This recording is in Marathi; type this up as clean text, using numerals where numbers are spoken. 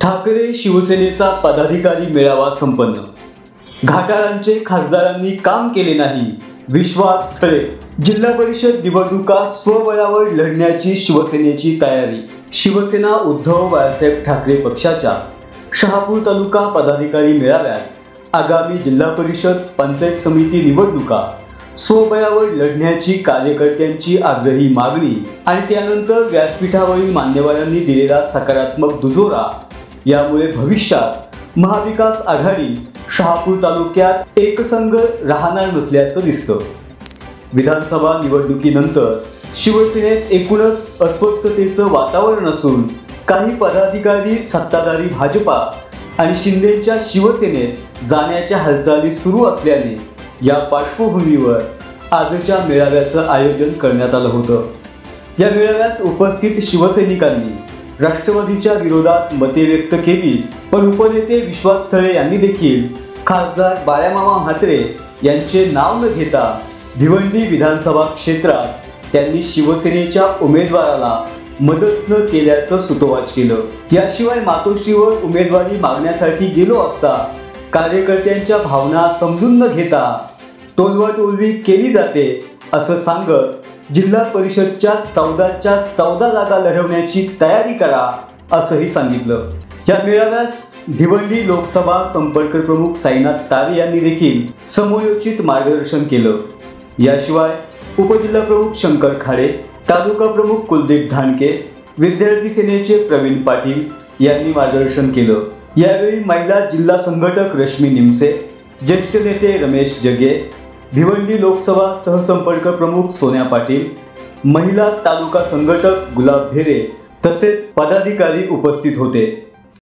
ठाकरे शिवसेनेचा पदाधिकारी मेळावा संपन्न. घाटाळांचे खासदारांनी काम केले नाही, विश्वास थळे. जिल्हा परिषद निवडणुका स्वबळावर लढण्याची शिवसेनेची तयारी. शिवसेना उद्धव बाळासाहेब ठाकरे पक्षाच्या शहापूर तालुका पदाधिकारी मेळाव्यात आगामी जिल्हा परिषद पंचायत समिती निवडणुका स्वबळावर लढण्याची कार्यकर्त्यांची आग्रही मागणी आणि त्यानंतर व्यासपीठावरील मान्यवरांनी दिलेला सकारात्मक दुजोरा यामुळे भविष्यात महाविकास आघाडी शहापूर तालुक्यात एकसंघ राहणार नसल्याचं दिसतं. विधानसभा निवडणुकीनंतर शिवसेनेत एकूणच अस्वस्थतेचं वातावरण असून काही पदाधिकारी सत्ताधारी भाजपा आणि शिंदेच्या शिवसेनेत जाण्याच्या हालचाली सुरू असल्याने या पार्श्वभूमीवर आजच्या मेळाव्याचं आयोजन करण्यात आलं होतं. या मेळाव्यास उपस्थित शिवसैनिकांनी राष्ट्रवादीच्या विरोधात मते व्यक्त केलीच, पण उपनेते विश्वास थळे यांनी देखील खासदार बाळामामा म्हात्रे यांचे नाव न घेता भिवंडी विधानसभा क्षेत्रात त्यांनी शिवसेनेच्या उमेदवाराला मदत न केल्याचं सुतोवाच केलं. याशिवाय मातोश्रीवर उमेदवारी मागण्यासाठी गेलो असता कार्यकर्त्यांच्या भावना समजून न घेता टोलवाटोलवी केली जाते असं सांगत जिल्हा परिषदच्या 14च्या 14 जागा लढवण्याची तयारी करा असंही सांगितलं. या मेळाव्यास भिवंडी लोकसभा संपर्क प्रमुख साईनाथ तारे यांनी देखील समयोचित मार्गदर्शन केलं. याशिवाय उपजिल्हा प्रमुख शंकर खाडे, तालुका प्रमुख कुलदीप धानके, विद्यार्थी सेनेचे प्रवीण पाटील यांनी मार्गदर्शन केलं. यावेळी महिला जिल्हा संघटक रश्मी निमसे, ज्येष्ठ नेते रमेश जगे, भिवंडी लोकसभा सहसंपर्क प्रमुख सोन्या पाटील, महिला तालुका संघटक गुलाब भेरे तसेच पदाधिकारी उपस्थित होते.